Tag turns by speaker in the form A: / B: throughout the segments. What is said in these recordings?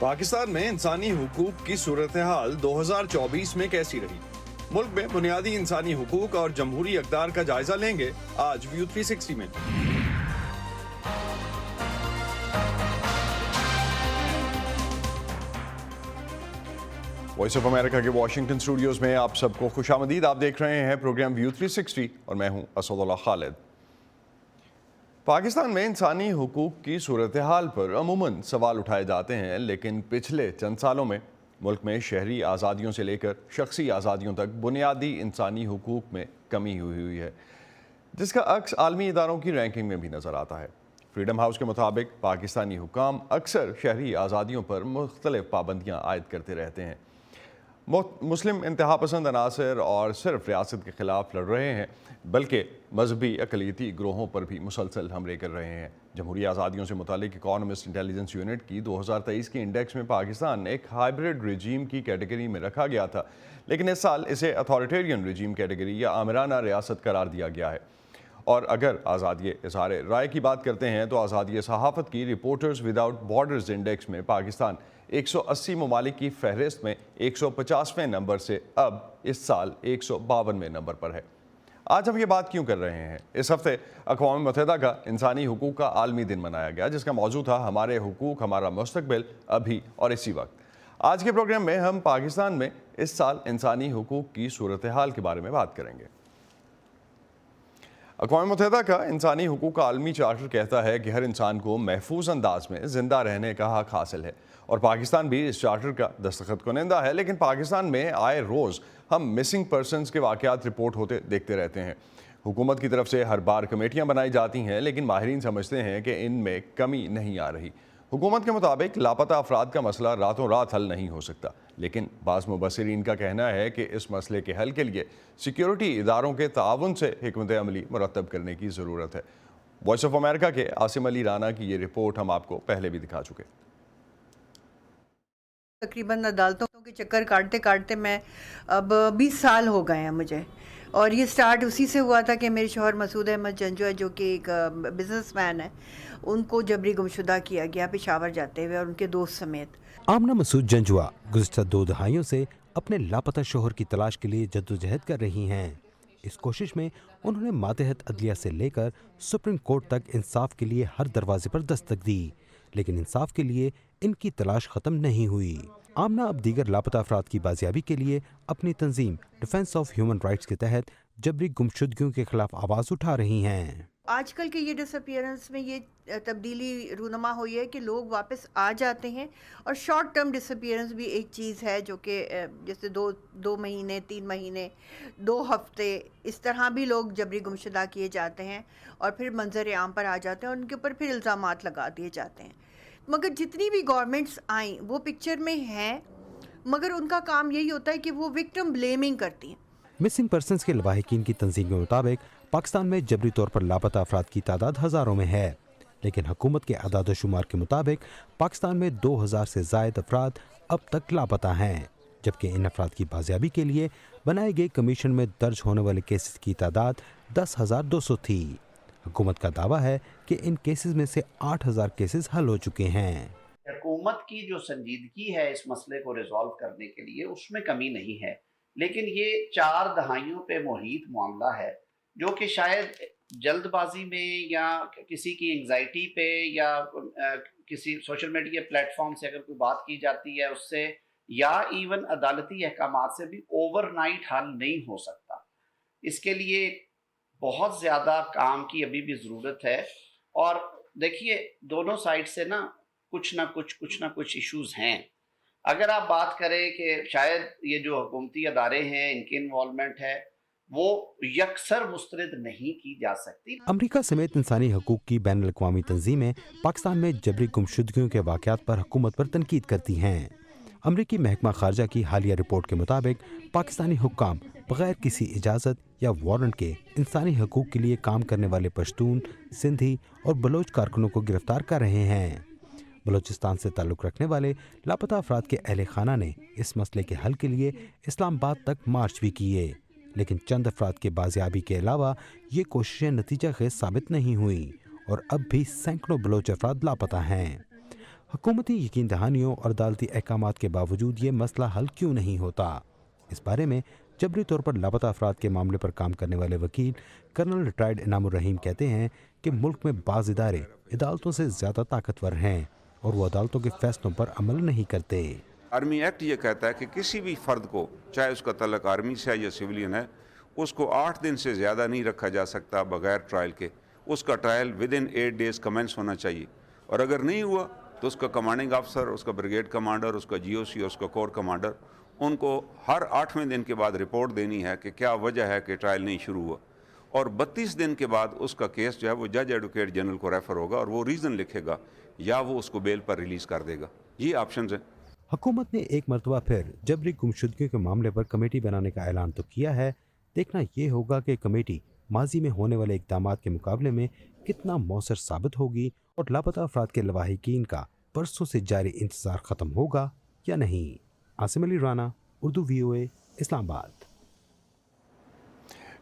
A: पाकिस्तान में इंसानी हुकूक की सूरत हाल 2024 में कैसी रही? मुल्क में बुनियादी इंसानी हुकूक और जमहूरी अक़दार का जायजा लेंगे आज व्यू 360 में। वॉइस ऑफ अमेरिका के वाशिंगटन स्टूडियोज में आप सबको खुशामदीद। आप देख रहे हैं प्रोग्राम व्यू 360 और मैं हूं असदुल्लाह खालिद। पाकिस्तान में इंसानी हुकूक की सूरत हाल पर अमूमन सवाल उठाए जाते हैं, लेकिन पिछले चंद सालों में मुल्क में शहरी आज़ादियों से लेकर शख्सी आज़ादियों तक बुनियादी इंसानी हुकूक में कमी हुई है, जिसका अक्स आलमी इदारों की रैंकिंग में भी नज़र आता है। फ्रीडम हाउस के मुताबिक पाकिस्तानी हुकाम अक्सर शहरी आज़ादियों पर मुख्तलिफ पाबंदियाँ आयद करते रहते हैं। मुस्लिम इंतहा पसंद अनासर और सिर्फ रियासत के ख़िलाफ़ लड़ रहे हैं, बल्कि मजहबी अक़लियती ग्रोहों पर भी मुसलसल हमले कर रहे हैं। जमहूरी आज़ादियों से मुतालिक इकॉनमिस्ट इंटेलिजेंस यूनिट की 2023 के इंडेक्स में पाकिस्तान एक हाइब्रिड रिजीम की कैटेगरी में रखा गया था, लेकिन इस साल इसे अथॉरिटेरियन रिजीम कैटेगरी या आमिराना रियासत करार दिया गया है। और अगर आज़ादी इज़हार राय की बात करते हैं तो आज़ादी सहाफ़त की रिपोर्टर्स विदाउट बॉर्डर्स इंडेक्स में पाकिस्तान 180 ममालिक की फहरिस्त में 150वें नंबर से अब इस साल 152वें नंबर पर है। आज हम ये बात क्यों कर रहे हैं? इस हफ्ते अक़वाम मुत्तहिदा का इंसानी हुकूक का आलमी दिन मनाया गया, जिसका मौजू था हमारे हुकूक हमारा मुस्तक़बिल, अभी और इसी वक्त। आज के प्रोग्राम में हम पाकिस्तान में इस साल इंसानी हुकूक की सूरत हाल के बारे में बात करेंगे। अक़वाम मुत्तहिदा का इंसानी हुकूक का आलमी चार्टर कहता है कि हर इंसान को महफूज अंदाज में ज़िंदा रहने का हक़ हासिल है, और पाकिस्तान भी इस चार्टर का दस्तखत कुनिंदा है। लेकिन पाकिस्तान में आए रोज़ हम मिसिंग पर्सनस के वाक़यात रिपोर्ट होते देखते रहते हैं। हुकूमत की तरफ से हर बार कमेटियाँ बनाई जाती हैं, लेकिन माहिरीन समझते हैं कि इनमें कमी नहीं आ रही। हुकूमत के मुताबिक लापता अफराद का मसला रातों रात हल नहीं हो सकता, लेकिन बाज़ मुबस्सिरीन का कहना है कि इस मसले के हल के लिए सिक्योरिटी इदारों के ताउन से हिकमत अमली मुरतब करने की ज़रूरत है। वॉइस ऑफ अमेरिका के आसिम अली राना की ये रिपोर्ट हम आपको पहले भी दिखा चुके।
B: तकरीबन अदालतों के चक्कर काटते काटते मैं अब 20 साल हो गए हैं मुझे, और ये स्टार्ट उसी से हुआ था कि मेरे शौहर मसूद अहमद जंजुआ, जो कि एक बिजनेसमैन है, उनको जबरी गुमशुदा किया गया पेशावर जाते हुए और उनके दोस्त समेत।
C: आमना मसूद जंजुआ गुज़श्ता 2 दहाइयों से अपने लापता शौहर की तलाश के लिए जद्दोजहद कर रही हैं। इस कोशिश में उन्होंने मातहत अदलिया से लेकर सुप्रीम कोर्ट तक इंसाफ के लिए हर दरवाजे पर दस्तक दी, लेकिन इंसाफ के लिए इनकी तलाश ख़त्म नहीं हुई। आमना अब दीगर लापता अफराद की बाजियाबी के लिए अपनी तंजीम डिफेंस ऑफ ह्यूमन राइट्स के तहत जबरी गुमशुदगियों के खिलाफ आवाज़ उठा रही हैं।
B: आजकल के ये डिसअपीयरेंस में ये तब्दीली रूनमा हुई है कि लोग वापस आ जाते हैं, और शॉर्ट टर्म डिसअपीयरेंस भी एक चीज़ है जो कि जैसे दो महीने, 3 महीने, 2 हफ्ते, इस तरह भी लोग जबरी गुमशुदा किए जाते हैं और फिर मंजर आम पर आ जाते हैं और उनके ऊपर फिर इल्ज़ामात लगा दिए जाते हैं। मगर जितनी भी गवर्नमेंट्स आई वो पिक्चर में हैं, मगर उनका काम यही होता है कि वो विक्टिम ब्लेमिंग करती हैं।
C: मिसिंग पर्सनस के लवाहिकीन की तंजीम के मुताबिक पाकिस्तान में जबरी तौर पर लापता अफराद की तादाद हज़ारों में है, लेकिन हुकूमत के अदाद शुमार के मुताबिक पाकिस्तान में 2000 से ज़ायद अफराद अब तक लापता हैं, जबकि इन अफराद की बाजियाबी के लिए बनाए गए कमीशन में दर्ज होने वाले केसेस की तादाद 10,200 थी। हुकूमत का दावा है कि इन केसेस में से 8,000 केसेस हल हो चुके हैं।
D: हुकूमत की जो संजीदगी है इस मसले को रिजॉल्व करने के लिए, उसमें कमी नहीं है, लेकिन ये 4 दहाइयों पे मुहित मामला है जो कि शायद जल्दबाजी में या किसी की एंग्जाइटी पे या किसी सोशल मीडिया प्लेटफॉर्म से अगर कोई बात की जाती है उससे, या इवन अदालती अहकामात से भी ओवरनाइट हल नहीं हो सकता। इसके लिए बहुत ज़्यादा काम की अभी भी ज़रूरत है। और देखिए, दोनों साइड से ना कुछ ना कुछ इश्यूज़ हैं। अगर आप बात करें कि शायद ये जो हुकूमती अदारे हैं इनकी इन्वॉल्वमेंट है, वो यकसर मुस्तरद नहीं की जा सकती।
C: अमरीका समेत इंसानी हकूक़ की बैनुल अक़वामी तंजीमें पाकिस्तान में जबरी गुमशुदगियों के वाक़यात पर हुकूमत पर तनकीद करती हैं। अमरीकी महकमा खारजा की हालिया रिपोर्ट के मुताबिक पाकिस्तानी हुक्काम बगैर किसी इजाज़त या वारंट के इंसानी हकूक़ के लिए काम करने वाले पश्तून, सिंधी और बलोच कारकुनों को गिरफ्तार कर रहे हैं। बलोचिस्तान से ताल्लुक़ रखने वाले लापता अफराद के अहले खाना ने इस मसले के हल के लिए इस्लामाबाद तक मार्च भी किए, लेकिन चंद अफराद के बाजियाबी के अलावा ये कोशिशें नतीजा खेज साबित नहीं हुई और अब भी सैकड़ों बलोच अफराद लापता हैं। हुकूमती यकीन दहानियों और अदालती अहकामात के बावजूद ये मसला हल क्यों नहीं होता? इस बारे में जबरी तौर पर लापता अफराद के मामले पर काम करने वाले वकील कर्नल रिटायर्ड इनामुर रहीम कहते हैं कि मुल्क में बाज़ इदारे अदालतों से ज़्यादा ताकतवर हैं और वो अदालतों के फैसलों पर अमल नहीं करते।
E: आर्मी एक्ट ये कहता है कि किसी भी फ़र्द को, चाहे उसका तल्लक आर्मी से है या सिविलियन है, उसको 8 दिन से ज़्यादा नहीं रखा जा सकता बगैर ट्रायल के। उसका trial within 8 days commence होना चाहिए, और अगर नहीं हुआ तो उसका कमांडिंग अफसर, उसका ब्रिगेड कमांडर, उसका GOC और उसका कोर कमांडर, उनको हर 8वें दिन के बाद रिपोर्ट देनी है कि क्या वजह है कि ट्रायल नहीं शुरू हुआ, और 32 दिन के बाद उसका केस जो है वो जज एडवोकेट जनरल को रेफ़र होगा और वो रीज़न लिखेगा या वो उसको बेल पर रिलीज़ कर देगा। ये ऑप्शंस हैं।
C: हुकूमत ने एक मरतबा फिर जबरी गुमशुदगियों के मामले पर कमेटी बनाने का ऐलान तो किया है। देखना ये होगा कि कमेटी माजी में होने वाले इक़दामात के मुकाबले में कितना मौसर साबित होगी और लापता अफराद के लवाहिकीन का बरसों से जारी इंतज़ार ख़त्म होगा या नहीं। Asim Ali Rana, Urdu VOA, Islamabad.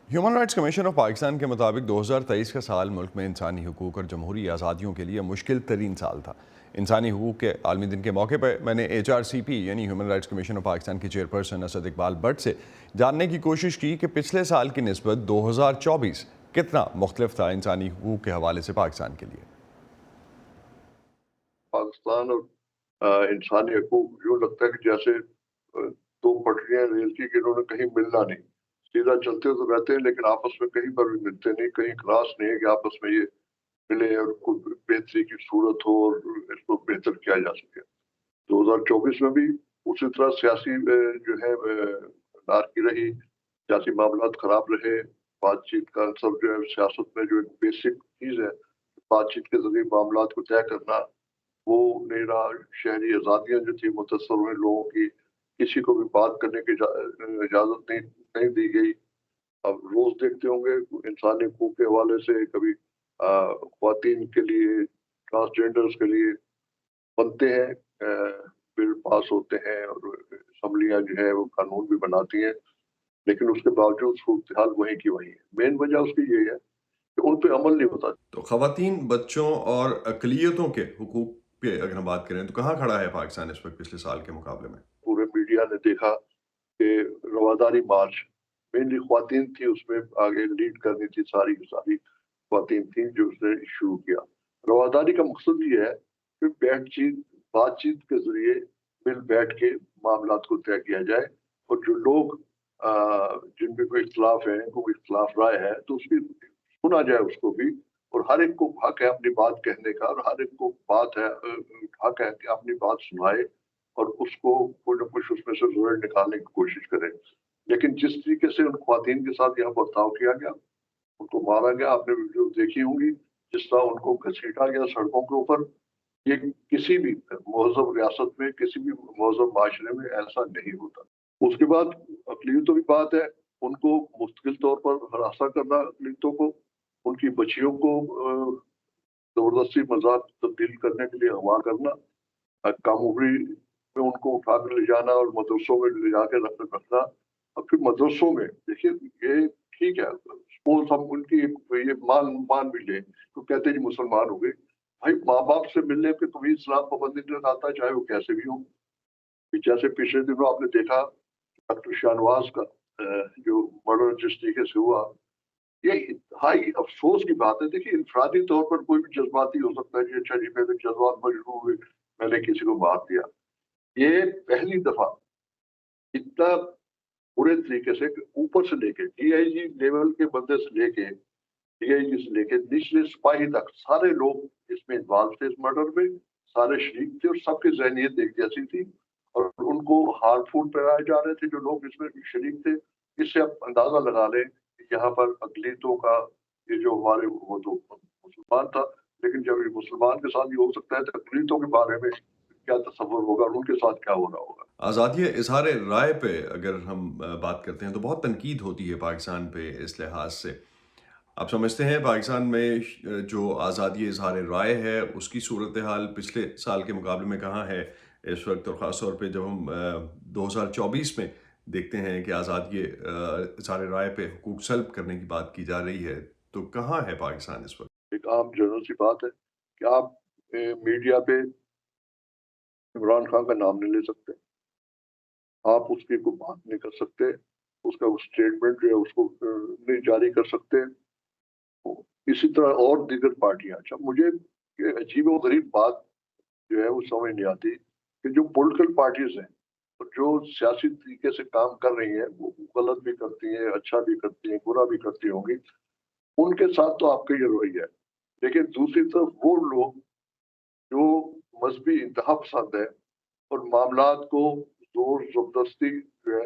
A: Human rights commission of Pakistan के मुताबिक 2023 का साल मुल्क में इंसानी हुकूक और जमहूरी आज़ादियों के लिए मुश्किल तरीन साल था। इंसानी हुकूक के आलमी दिन के मौके पर मैंने HRCP यानी human rights commission of Pakistan की चेयरपर्सन असद इकबाल भट्ट से जानने की कोशिश की कि पिछले साल की निस्बत 2024 कितना मुख्तलिफ था इंसानी हुकूक के हवाले से पाकिस्तान के लिए।
F: पाकिस्तान और इंसानी हकूक यूँ लगता है कि जैसे दो पटरियां रेल की कि इन्होंने कहीं मिलना नहीं, सीधा चलते तो रहते हैं लेकिन आपस में कहीं पर भी मिलते नहीं, कहीं क्रॉस नहीं है कि आपस में ये मिले और कोई बेहतरी की सूरत हो और इसको बेहतर किया जा सके। 2024 में भी उसी तरह सियासी जो है नारकी रही, सियासी मामलात खराब रहे, बातचीत का सब जो है सियासत में जो एक बेसिक चीज़ है बातचीत के जरिए मामलात को तय करना वो नहीं रहा। शहरी आज़ादियाँ जो थी मुतअस्सर हुए लोगों की, किसी को भी बात करने की इजाज़त नहीं दी गई। अब रोज़ देखते होंगे इंसानी हकूक़ के हवाले से कभी ख़वातीन के लिए, ट्रांसजेंडर्स के लिए बनते हैं, बिल पास होते हैं और असम्बलियाँ जो है वो कानून भी बनाती हैं, लेकिन उसके बावजूद सूरत हाल वहीं की वहीं है। मेन वजह उसकी ये है कि उन पे अमल नहीं होता।
A: तो ख़वातीन, बच्चों और अक़लियतों के हुकूक पे अगर हम बात करें तो कहाँ खड़ा है पाकिस्तान इस वक्त पिछले साल के मुकाबले में?
F: पूरे मीडिया ने देखा कि रवादारी मार्च मेनली ख़वातीन थी, उसमें आगे लीड करनी थी, सारी की सारी ख़वातीन थी जो उसने शुरू किया। रवादारी का मकसद ये है कि बातचीत के ज़रिए मिल बैठ के मामलात को तय किया जाए और जो लोग जिनमें कोई इख्तिलाफ है, कोई इख्तिलाफ राय है तो उसकी सुना जाए उसको भी, और हर एक को हक है अपनी बात कहने का और हर एक को हक है कि अपनी बात सुनाए और उसको कोई न कुछ उसमें से ज़रूर निकालने की कोशिश करें। लेकिन जिस तरीके से उन ख़वातीन के साथ यहाँ बर्ताव किया गया, उनको मारा गया, आपने वीडियो देखी होंगी, जिस तरह उनको घसीटा गया सड़कों के ऊपर, ये किसी भी महज़ब रियासत में, किसी भी महज़ब माशरे में ऐसा नहीं होता। उसके बाद अक़लियतों की बात है, उनको मुस्तकिल तौर पर हरासा करना, अक़लियतों को, उनकी बच्चियों को ज़बरदस्ती मज़ाक तब्दील करने के लिए अगवा करना, कम उम्री में उनको उठा कर ले जाना और मदरसों में ले जाकर रखना। और फिर मदरसों में देखिए ये ठीक है, स्कूल हम उनकी ये मान भी लें तो कहते हैं जी मुसलमान हो गए। भाई माँ बाप से मिलने पे कभी इस्लाम पाबंदी नहीं लगाता, चाहे वो कैसे भी हो। जैसे पिछले दिनों आपने देखा डॉक्टर शाहनवाज का जो मर्डर जिस तरीके से हुआ, ये इंतहाई अफसोस की बात है। देखिए इंफरादी तौर पर कोई भी जज्बाती हो सकता है, अच्छा जी मेरे जज्बात मजबूर हुए, मैंने किसी को मार दिया। ये पहली दफा इतना बुरे तरीके से ऊपर से लेके DIG लेवल के बंदे से लेके DIG से लेके निचले सिपाही तक सारे लोग इसमें इन्वॉल्व थे, इस मर्डर में सारे शरीक थे और सबकी ज़हनियत एक जैसी थी और उनको हार्मफुल कराए जा रहे थे जो लोग इसमें शरीक थे। इससे आप अंदाजा लगा लें कि यहाँ पर अक़लियतों का ये जो हमारे वो तो मुसलमान था, लेकिन जब ये मुसलमान के साथ ये हो सकता है तो अक़लियतों के बारे में क्या तसव्वुर होगा और उनके साथ क्या हो रहा होगा।
A: आज़ादी इज़हार राय पे अगर हम बात करते हैं तो बहुत तनकीद होती है पाकिस्तान पे इस लिहाज से। आप समझते हैं पाकिस्तान में जो आज़ादी इज़हार राय है उसकी सूरत हाल पिछले साल के मुकाबले में कहाँ है इस वक्त, और ख़ास तौर पे जब हम 2024 में देखते हैं कि आज़ादी इज़हार राय पे हुकूक सल्ब करने की बात की जा रही है, तो कहाँ है पाकिस्तान इस वक्त?
F: एक आम जनरल सी बात है कि आप मीडिया पे इमरान खान का नाम नहीं ले सकते, आप उसकी कोई बात नहीं कर सकते, उसका स्टेटमेंट जो है उसको नहीं जारी कर सकते। इसी तरह और दीगर पार्टियां। अच्छा, मुझे ये अजीब और गरीब बात जो है वो समझ नहीं आती कि जो पॉलिटिकल पार्टीज हैं और जो सियासी तरीके से काम कर रही हैं, वो गलत भी करती हैं, अच्छा भी करती हैं, बुरा भी करती होंगी, उनके साथ तो आपका ये रवैया है। लेकिन दूसरी तरफ वो लोग जो मजहबी इंतहा पसंद है और मामलात को जोर जबरदस्ती जो है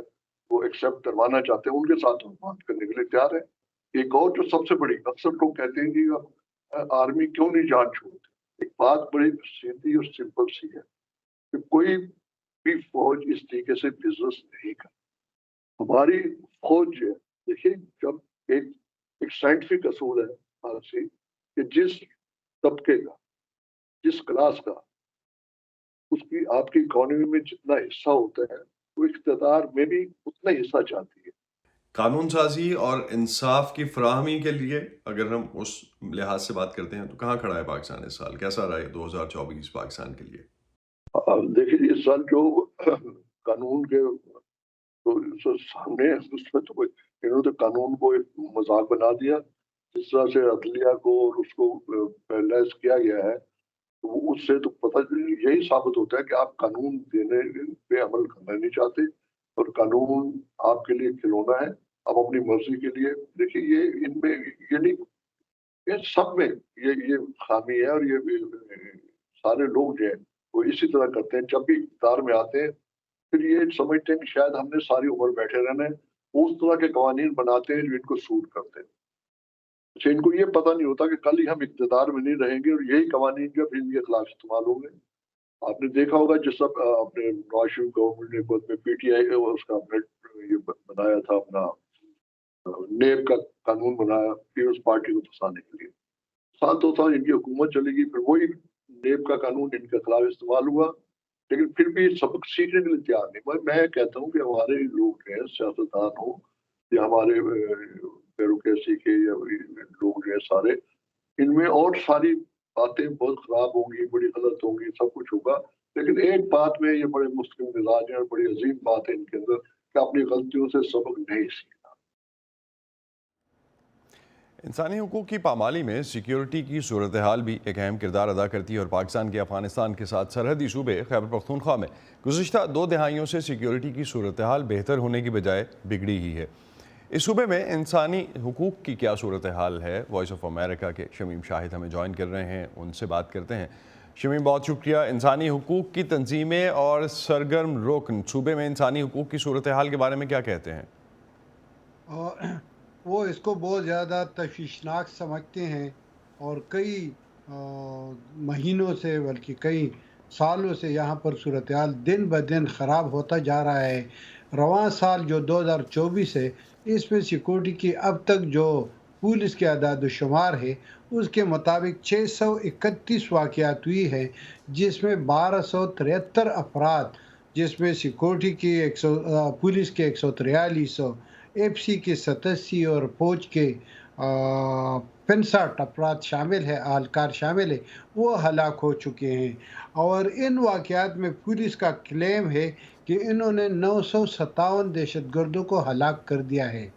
F: वो एक्सेप्ट करवाना चाहते हैं, उनके साथ हम बात करने के लिए तैयार है। एक और जो सबसे बड़ी, अक्सर लोग कहते हैं कि आर्मी क्यों नहीं जान छोड़ती। एक बात बड़ी सीधी और सिंपल सी है कि कोई भी फौज इस तरीके से बिजनेस नहीं कर। हमारी फौज जो है, देखिए, जब एक एक साइंटिफिक असूल है फारसी कि जिस तबके का, जिस क्लास का उसकी आपकी इकोनॉमी में जितना हिस्सा होता है, वो इख्तियार में भी उतना ही हिस्सा चाहती है।
A: कानून साजी और इंसाफ की फराहमी के लिए अगर हम उस लिहाज से बात करते हैं तो कहाँ खड़ा है पाकिस्तान इस साल? कैसा रहा है 2024 पाकिस्तान के लिए?
F: देखिए, इस साल जो कानून के तो सामने है, उसमें तो कोई, इन्होंने तो कानून को एक मजाक बना दिया। जिस तरह से अदलिया को और उसको पैरालाइज किया गया है, तो उससे तो पता यही साबित होता है कि आप कानून देने पे अमल करना नहीं चाहते और कानून आपके लिए खिलौना है, आप अपनी मर्जी के लिए। देखिए, ये इनमें ये नहीं, ये सब में ये खामी है और ये सारे लोग जो है वो इसी तरह करते हैं। जब भी इक़्तिदार में आते हैं फिर ये समझते हैं कि शायद हमने सारी उम्र बैठे रहना है, उस तरह के कवानीन बनाते हैं जो इनको सूट करते हैं। अच्छा, इनको ये पता नहीं होता कि कल ही हम इक़्तिदार में नहीं रहेंगे और यही कवानीन जब इनके खिलाफ इस्तेमाल होंगे। आपने देखा होगा जिस सब अपने नवाज शरीफ गवर्नमेंट ने बाद में पीटीआई उसका ये बनाया था, अपना नेब का कानून बनाया, फिर उस पार्टी को फंसाने के लिए। साल 2 साल इनकी हुकूमत चलेगी, फिर वही नेब का कानून इनके खिलाफ इस्तेमाल हुआ, लेकिन फिर भी सबक सीखने के लिए तैयार नहीं। मैं कहता हूँ कि हमारे लोग जो है, सियासतदान हो या हमारे ब्यूरोक्रेसी के या लोग जो है सारे, इनमें और सारी बातें बहुत खराब होंगी, बड़ी गलत होंगी, सब कुछ होगा, लेकिन एक बात में ये बड़े मुस्लिम मिजाज हैं और बड़ी अजीम बात है इनके अंदर कि अपनी गलतियों से सबक नहीं सीखना।
A: इंसानी हुकूक की पामाली में सिक्योरिटी की सूरत हाल भी एक अहम किरदार अदा करती है और पाकिस्तान के अफगानिस्तान के साथ सरहदी सूबे खैबर पख्तूनख्वा में गुज़िश्ता 2 दहाइयों से सिक्योरिटी की सूरत हाल बेहतर होने की बजाय बिगड़ी ही है। इस सूबे में इंसानी हुकूक की क्या सूरत हाल है? वॉइस ऑफ अमेरिका के शमीम शाहिद हमें ज्वाइन कर रहे हैं, उनसे बात करते हैं। शमीम, बहुत शुक्रिया। इंसानी हुकूक की तंजीमें और सरगर्म रुकन सूबे में इंसानी हुकूक की सूरत हाल के बारे में क्या कहते हैं?
G: और वो इसको बहुत ज़्यादा तशवीशनाक समझते हैं और कई महीनों से, बल्कि कई सालों से यहाँ पर सूरत हाल दिन ब दिन ख़राब होता जा रहा है। रवां साल जो 2024 है, इसमें सिक्योरिटी की अब तक जो पुलिस के अदाद शुमार है उसके मुताबिक 631 वाक़यात हुई है, जिसमें 1273 अफराद, जिसमें सिक्योरिटी की 100 पुलिस के 143, एफसी के 87 और फौज के 65 अफराद शामिल है, अहलकार शामिल है, वो हलाक हो चुके हैं। और इन वाक़यात में पुलिस का क्लेम है कि इन्होंने 957 दहशतगर्दों को हलाक कर दिया है।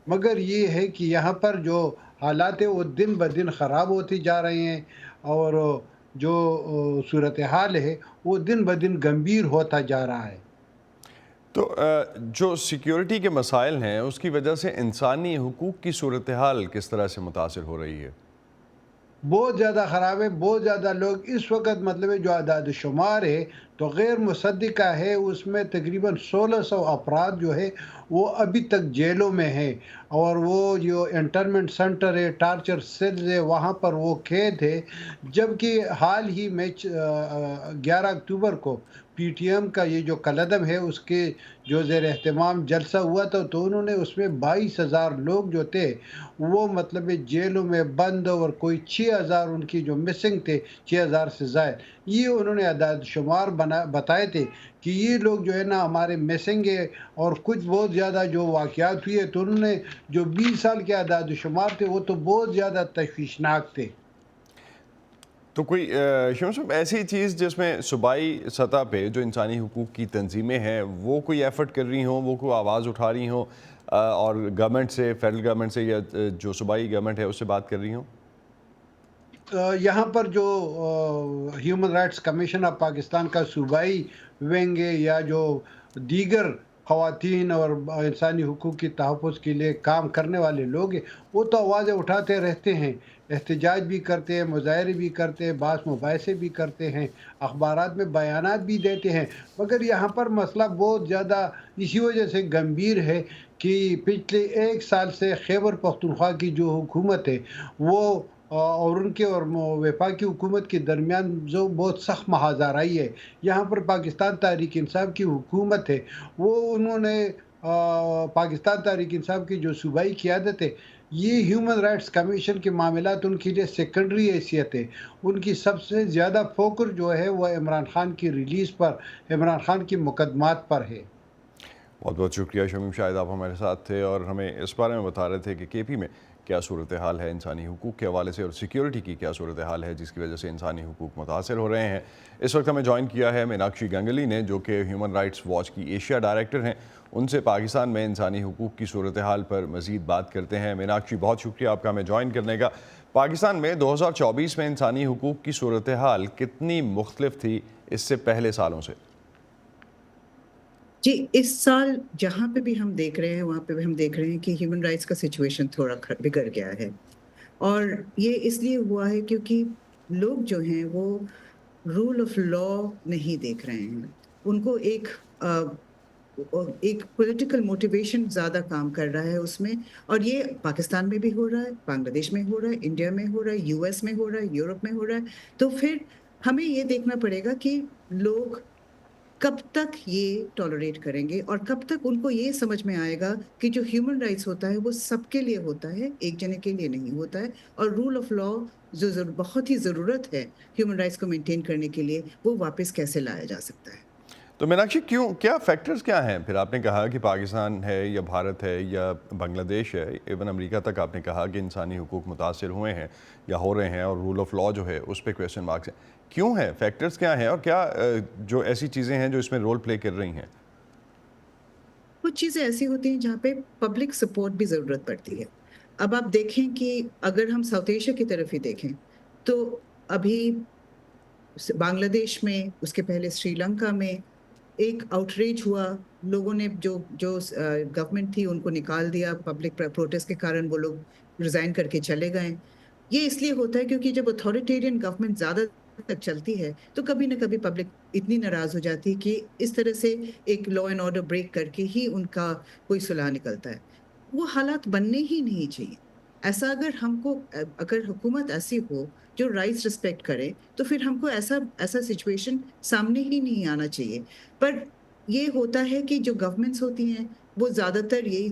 G: मगर ये है कि यहाँ पर जो हालात है वो दिन ब दिन ख़राब होती जा रही हैं और जो सूरत हाल है वो दिन ब दिन गंभीर होता जा रहा है।
A: तो जो सिक्योरिटी के मसाइल हैं उसकी वजह से इंसानी हुकूक की सूरत हाल किस तरह से मुतासिर हो रही है?
G: बहुत ज़्यादा ख़राब है। बहुत ज़्यादा लोग इस वक्त, मतलब जो आदाद शुमार है तो गैर मुसद्दिका है, उसमें तकरीबन 1600 अफराद जो है वो अभी तक जेलों में है और वो जो इंटरमेंट सेंटर है, टार्चर सेल्स है, वहाँ पर वो कैद है। जबकि हाल ही में 11 अक्टूबर को पीटीएम का ये जो कलदम है उसके जो ज़ेर एहतमाम जलसा हुआ था, तो उन्होंने उसमें 22,000 लोग जो थे वो मतलब जेलों में बंद, और कोई 6,000 उनकी जो मिसिंग थे, 6,000 से ज़ायद, ये उन्होंने अदाद शुमार बताए थे कि ये लोग जो है ना हमारे मिसिंग है। और कुछ बहुत ज़्यादा जो वाक़यात हुई है तो उन्होंने जो 20 साल के अदाद शुमार थे वो तो बहुत ज़्यादा तशवीशनाक थे।
A: तो कोई शम्स साहब ऐसी चीज़ जिसमें सूबाई सतह पे जो इंसानी हुकूक की तंजीमें हैं वो कोई एफ़र्ट कर रही हों, वो कोई आवाज़ उठा रही हों और गवर्नमेंट से, फेडरल गवर्नमेंट से या जो सूबाई गवर्नमेंट है उससे बात कर रही हों?
G: यहाँ पर जो human rights commission of Pakistan का सूबाई विंग है या जो दीगर ख़वातीन और इंसानी हुकूक की तहफ़्फ़ुज़ के लिए काम करने वाले लोग हैं, वो तो आवाज़ें उठाते रहते हैं, एहतजाज भी करते हैं, मुज़ाहरे भी करते हैं, बाज़ मुबाहिसे भी करते हैं, अखबारात में बयानात भी देते हैं। मगर यहाँ पर मसला बहुत ज़्यादा इसी वजह से गंभीर है कि पिछले 1 साल से खैबर पख्तूनख्वा की जो हुकूमत है वो और उनके और वफाकी हुकूमत के दरमियान जो बहुत सख्त महाज़ाराई है। यहाँ पर पाकिस्तान तहरीक इंसाफ की हुकूमत है, वो उन्होंने पाकिस्तान तहरीक इंसाफ की जो सूबाई क़यादत है, ये ह्यूमन राइट्स कमीशन के मामलात उनके लिए सेकेंडरी हैसियत है। उनकी सबसे ज़्यादा फ़ोकस जो है वह इमरान ख़ान की रिलीज़ पर, इमरान ख़ान की मुकदमात पर है।
A: बहुत बहुत शुक्रिया शमीम, शायद आप हमारे साथ थे और हमें इस बारे में बता रहे थे कि केपी में क्या सूरत हाल है इंसानी हुकूक के हवाले से और सिक्योरिटी की क्या सूरत हाल है जिसकी वजह से इंसानी हुकूक मुतासर हो रहे हैं। इस वक्त हमें ज्वाइन किया है मीनाक्षी गंगली ने, जो कि ह्यूमन राइट्स वॉच की एशिया डायरेक्टर हैं। उनसे पाकिस्तान में इंसानी हुकूक की सूरत हाल पर मज़ीद बात करते हैं। मीनाक्षी, बहुत शुक्रिया आपका हमें ज्वाइन करने का। पाकिस्तान में 2024 में इंसानी हुकूक की सूरत हाल कितनी मुख्तलिफ थी इससे पहले सालों से?
H: जी, इस साल जहाँ पे भी हम देख रहे हैं, वहाँ पे भी हम देख रहे हैं कि ह्यूमन राइट्स का सिचुएशन थोड़ा बिगड़ गया है। और ये इसलिए हुआ है क्योंकि लोग जो हैं वो रूल ऑफ लॉ नहीं देख रहे हैं। उनको एक पॉलिटिकल मोटिवेशन ज़्यादा काम कर रहा है उसमें, और ये पाकिस्तान में भी हो रहा है, बांग्लादेश में हो रहा है, इंडिया में हो रहा है, यूएस में हो रहा है, यूरोप में हो रहा है। तो फिर हमें ये देखना पड़ेगा कि लोग कब तक ये टॉलरेट करेंगे और कब तक उनको ये समझ में आएगा कि जो ह्यूमन राइट्स होता है वो सबके लिए होता है, एक जने के लिए नहीं होता है। और रूल ऑफ लॉ जो बहुत ही ज़रूरत है ह्यूमन राइट्स को मेंटेन करने के लिए, वो वापस कैसे लाया जा सकता है।
A: तो मीनाक्षी, क्यों, क्या फैक्टर्स क्या हैं? फिर आपने कहा कि पाकिस्तान है या भारत है या बांग्लादेश है, इवन अमेरिका तक आपने कहा कि इंसानी हुकूक मुतासर हुए हैं या हो रहे हैं और रूल ऑफ लॉ जो है उस पर क्वेश्चन मार्क्स हैं। क्यों है, फैक्टर्स क्या हैं और क्या जो ऐसी चीज़ें हैं जो इसमें रोल प्ले कर रही हैं?
H: कुछ चीज़ें ऐसी होती हैं जहाँ पे पब्लिक सपोर्ट भी ज़रूरत पड़ती है। अब आप देखें कि अगर हम साउथ एशिया की तरफ ही देखें, तो अभी बांग्लादेश में, उसके पहले श्रीलंका में एक आउटरीच हुआ। लोगों ने जो जो गवर्नमेंट थी उनको निकाल दिया, पब्लिक प्रोटेस्ट के कारण वो लोग रिजाइन करके चले गए। ये इसलिए होता है क्योंकि जब अथॉरिटेरियन गवर्नमेंट ज़्यादा तक चलती है तो कभी ना कभी पब्लिक इतनी नाराज़ हो जाती है कि इस तरह से एक लॉ एंड ऑर्डर ब्रेक करके ही उनका कोई सुलह निकलता है। वो हालात बनने ही नहीं चाहिए। ऐसा अगर हुकूमत ऐसी हो जो राइट्स रिस्पेक्ट करे, तो फिर हमको ऐसा सिचुएशन सामने ही नहीं आना चाहिए। पर ये होता है कि जो गवर्नमेंट्स होती हैं वो ज़्यादातर यही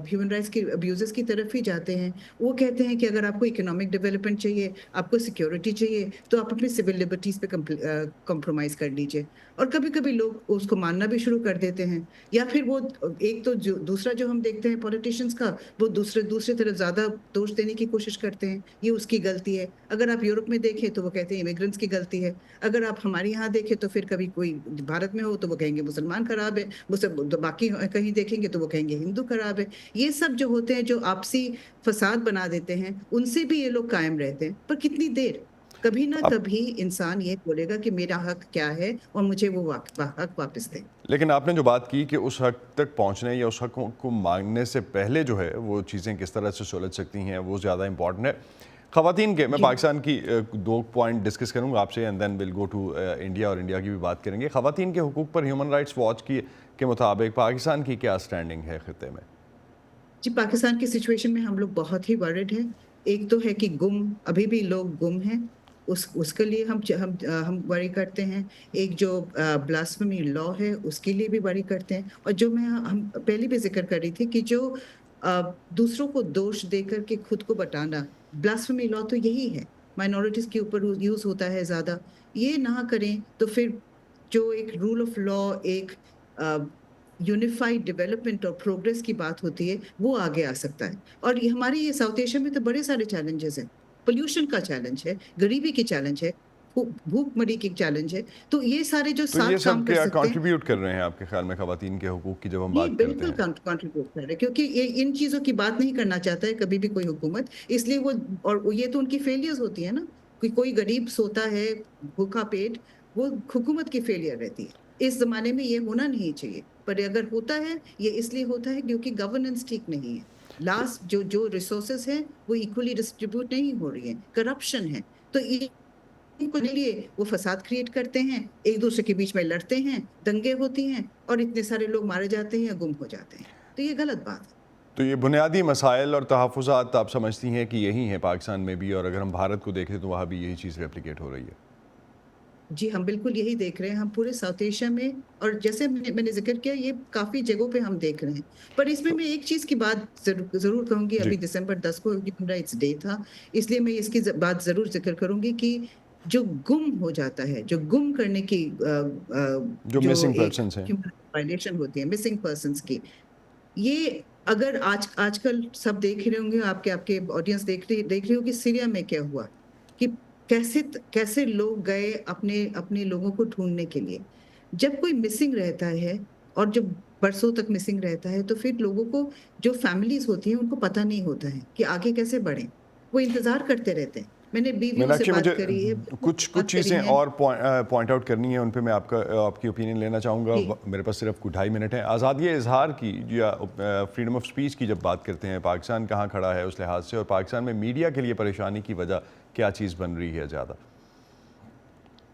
H: ह्यूमन राइट्स के अब्यूज़ेस की तरफ ही जाते हैं। वो कहते हैं कि अगर आपको इकोनॉमिक डेवलपमेंट चाहिए, आपको सिक्योरिटी चाहिए, तो आप अपनी सिविल लिबर्टीज़ पे कॉम्प्रोमाइज़ कर लीजिए। और कभी-कभी लोग उसको मानना भी शुरू कर देते हैं। या फिर वो एक तो जो दूसरा जो हम देखते हैं पॉलिटिशियंस का, वो दूसरे तरफ ज़्यादा दोष देने की कोशिश करते हैं, ये उसकी गलती है। अगर आप यूरोप में देखें तो वो कहते हैं इमिग्रेंट्स की गलती है। अगर आप हमारे यहाँ देखें तो फिर कभी कोई भारत में हो तो वो कहेंगे मुसलमान खराब है, तो बाकी कहीं देखेंगे तो वो कहेंगे हिंदू खराब है। ये सब जो होते हैं, जो आपसी फसाद बना देते हैं, उनसे भी ये लोग कायम रहते हैं। पर कितनी देर? कभी ना कभी इंसान ये बोलेगा कि मेरा हक क्या है और मुझे वो हक वापस दें।
A: लेकिन आपने जो बात की कि उस हक तक पहुंचने या उस हक को मांगने से पहले जो है वो चीज़ें किस तरह से सुलझ सकती हैं, वो ज़्यादा इंपॉर्टेंट है। ख़वातीन के, मैं पाकिस्तान की 2 पॉइंट डिस्कस करूंगा आपसे and then will go to India, और इंडिया की भी बात करेंगे। ख़वातीन के हुकूक पर ह्यूमन राइट्स वॉच के मुताबिक पाकिस्तान की क्या स्टैंडिंग है खित्ते में?
H: जी, पाकिस्तान की सिचुएशन में हम लोग बहुत ही वरिड हैं। एक तो है कि अभी भी लोग गुम हैं, उसके लिए हम वरी करते हैं। एक जो ब्लास्फेमी लॉ है उसके लिए भी वरी करते हैं। और जो हम पहले भी जिक्र कर रही थी कि जो दूसरों को दोष देकर के खुद को बटाना, ब्लास्फेमी लॉ तो यही है, माइनॉरिटीज़ के ऊपर यूज़ होता है ज़्यादा। ये ना करें तो फिर जो एक रूल ऑफ लॉ, एक यूनिफाइड डेवलपमेंट और प्रोग्रेस की बात होती है, वो आगे आ सकता है। और ये साउथ एशिया में तो बड़े सारे चैलेंजेस हैं। पोल्यूशन का चैलेंज है, गरीबी की चैलेंज है, भूखमरी की चैलेंज है। तो ये सारे जो
A: तो ये
H: साथ
A: सब
H: काम कर
A: क्या
H: सकते हैं,
A: कंट्रीब्यूट कर रहे हैं आपके ख्याल में खवातीन के हुकूक की जब हम
H: ये
A: बात करते
H: बिल्कुल
A: हैं?
H: कंट्रीब्यूट कर रहे हैं, क्योंकि ये इन चीजों की बात नहीं करना चाहता है कभी भी कोई हुकूमत, इसलिए वो, और ये तो उनकी फेलियर्स होती है ना, कि कोई गरीब सोता है भूखा पेट, वो हुकूमत की फेलियर रहती है। इस जमाने में ये होना नहीं चाहिए, पर अगर होता है ये इसलिए होता है क्योंकि गवर्नेंस ठीक नहीं है। लास्ट जो रिसोर्सेस हैं वो इक्वली डिस्ट्रीब्यूट नहीं हो रही है, करप्शन है। तो इनको लिए वो फसाद क्रिएट करते हैं, एक दूसरे के बीच में लड़ते हैं, दंगे होती हैं और इतने सारे लोग मारे जाते हैं या गुम हो जाते हैं। तो ये गलत बात है।
A: तो ये बुनियादी मसाइल और तहफ़्फ़ुज़ात आप समझती हैं कि यही हैं पाकिस्तान में भी, और अगर हम भारत को देखें तो वहाँ भी यही चीज़ रेप्लिकेट हो रही है?
H: जी, हम बिल्कुल यही देख रहे हैं, हम पूरे साउथ एशिया में, और जैसे मैंने जिक्र किया ये काफ़ी जगहों पे हम देख रहे हैं। पर इसमें मैं एक चीज़ की बात ज़रूर कहूँगी,
A: जी।
H: अभी दिसंबर 10 को ह्यूमन राइट्स डे था, इसलिए मैं इसकी बात ज़रूर जिक्र करूँगी कि जो गुम हो जाता है, जो गुम करने की
A: जो
H: जो
A: मिसिंग
H: एक
A: पर्सन्स हैं।
H: ह्यूमन वायलेशन होती है, मिसिंग पर्सन्स की, ये अगर आजकल सब देख ही रहे होंगे, आपके ऑडियंस देख रही होगी सीरिया में क्या हुआ, कि कैसे लोग गए अपने लोगों को ढूंढने के लिए। जब कोई मिसिंग रहता है और जब बरसों तक मिसिंग रहता है, तो फिर लोगों को, जो फैमिलीज होती हैं, उनको पता नहीं होता है कि आगे कैसे बढ़ें, वो इंतजार करते रहते हैं। मैंने बीवियों से
A: मीनाक्षी,
H: बात
A: मुझे
H: करी है,
A: कुछ
H: बात करी
A: चीज़ें
H: है।
A: और पॉइंट आउट करनी है, उन पे मैं आपकी ओपिनियन लेना चाहूँगा।
H: जी।
A: मेरे पास सिर्फ कुछ 2.5 मिनट हैं। आज़ादी इजहार की या फ्रीडम ऑफ स्पीच की जब बात करते हैं, पाकिस्तान कहाँ खड़ा है उस लिहाज से, और पाकिस्तान में मीडिया के लिए परेशानी की वजह क्या चीज़ बन रही है ज़्यादा?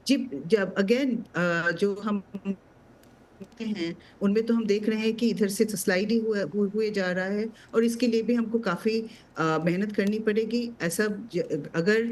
H: जी, जब अगेन जो हम देखते हैं, उनमें तो हम देख रहे हैं कि इधर से स्लाइड ही हुए जा रहा है, और इसके लिए भी हमको काफ़ी मेहनत करनी पड़ेगी। ऐसा अगर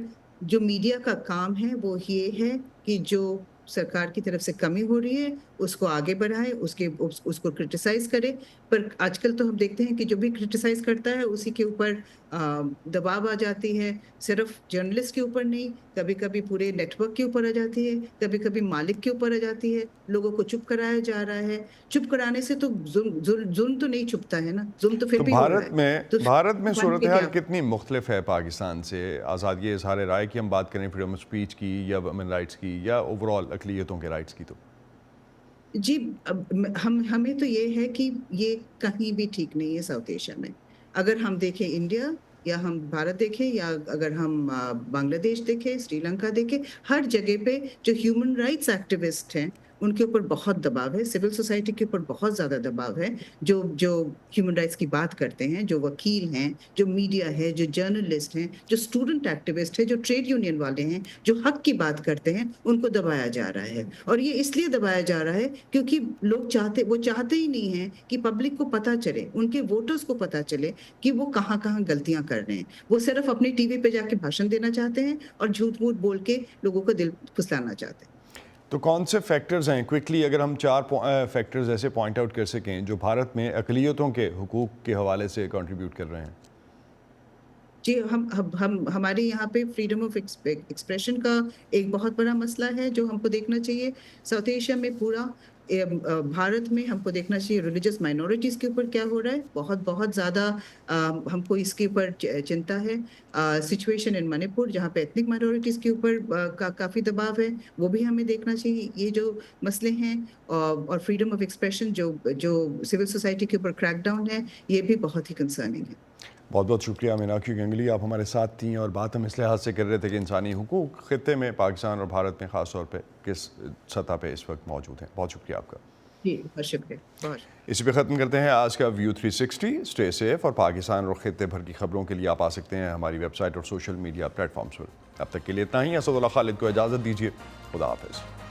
H: जो मीडिया का काम है वो ये है कि जो सरकार की तरफ से कमी हो रही है उसको आगे बढ़ाए, उसको क्रिटिसाइज करे। पर आजकल तो हम देखते हैं कि जो भी क्रिटिसाइज करता है उसी के ऊपर दबाव आ जाती है, सिर्फ जर्नलिस्ट के ऊपर नहीं, कभी कभी पूरे नेटवर्क के ऊपर आ जाती है, कभी कभी मालिक के ऊपर आ जाती है। लोगों को चुप कराया जा रहा है। चुप कराने से तो जुल्म तो नहीं छुपता है ना, जुल्म तो फिर
A: तो
H: भी हो रहा है। तो
A: भारत में
H: बन
A: सूरत
H: के
A: हाल
H: क्या?
A: कितनी मुख्तलिफ है पाकिस्तान से? आज़ादी इजहार राय की हम बात करें, फ्रीडम ऑफ स्पीच की या वुमेन राइट्स की, या ओवरऑल अक़लियतों के राइट्स की? तो
H: जी, हमें तो ये है कि ये कहीं भी ठीक नहीं है साउथ एशिया में। अगर हम देखें इंडिया, या हम भारत देखें, या अगर हम बांग्लादेश देखें, श्रीलंका देखें, हर जगह पे जो ह्यूमन राइट्स एक्टिविस्ट हैं उनके ऊपर बहुत दबाव है, सिविल सोसाइटी के ऊपर बहुत ज़्यादा दबाव है। जो ह्यूमन राइट्स की बात करते हैं, जो वकील हैं, जो मीडिया है, जो जर्नलिस्ट हैं, जो स्टूडेंट एक्टिविस्ट हैं, जो ट्रेड यूनियन वाले हैं, जो हक की बात करते हैं, उनको दबाया जा रहा है। और ये इसलिए दबाया जा रहा है क्योंकि लोग चाहते ही नहीं हैं कि पब्लिक को पता चले, उनके वोटर्स को पता चले कि वो कहाँ गलतियां कर रहे हैं। वो सिर्फ अपने टीवी पे जाके भाषण देना चाहते हैं और झूठ मूठ बोल के लोगों को दिल फुसलाना चाहते हैं।
A: तो कौन से फैक्टर्स हैं, क्विकली अगर हम 4 फैक्टर्स ऐसे पॉइंट आउट कर सकें जो भारत में अक़लियतों के हुकूक के हवाले से कंट्रीब्यूट कर रहे हैं?
H: जी, हम हमारे यहाँ पे फ्रीडम ऑफ एक्सप्रेशन का एक बहुत बड़ा मसला है जो हमको देखना चाहिए। साउथ एशिया में पूरा भारत में हमको देखना चाहिए रिलीजियस माइनॉरिटीज़ के ऊपर क्या हो रहा है। बहुत ज़्यादा हमको इसके ऊपर चिंता है। सिचुएशन इन मणिपुर, जहाँ पे एथनिक माइनॉरिटीज़ के ऊपर काफ़ी दबाव है, वो भी हमें देखना चाहिए। ये जो मसले हैं, और फ्रीडम ऑफ एक्सप्रेशन जो सिविल सोसाइटी के ऊपर क्रैकडाउन है, ये भी बहुत ही कंसर्निंग है।
A: बहुत बहुत शुक्रिया मीनाक्षी गंगली, आप हमारे साथ थी, और बात हम इस लिहाज से कर रहे थे कि इंसानी हुकूक खित्ते में, पाकिस्तान और भारत में ख़ास तौर पे किस सतह पे इस वक्त मौजूद हैं। बहुत शुक्रिया आपका।
H: जी, बहुत शुक्रिया, बहुत।
A: इसी पे ख़त्म करते हैं आज का व्यू 360। स्टे सेफ, और पाकिस्तान और खित्ते भर की खबरों के लिए आप आ सकते हैं हमारी वेबसाइट और सोशल मीडिया प्लेटफॉर्म्स पर। अब तक के लिए इतना ही। असदुल्लाह खालिद को इजाज़त दीजिए। खुदा हाफ़िज़।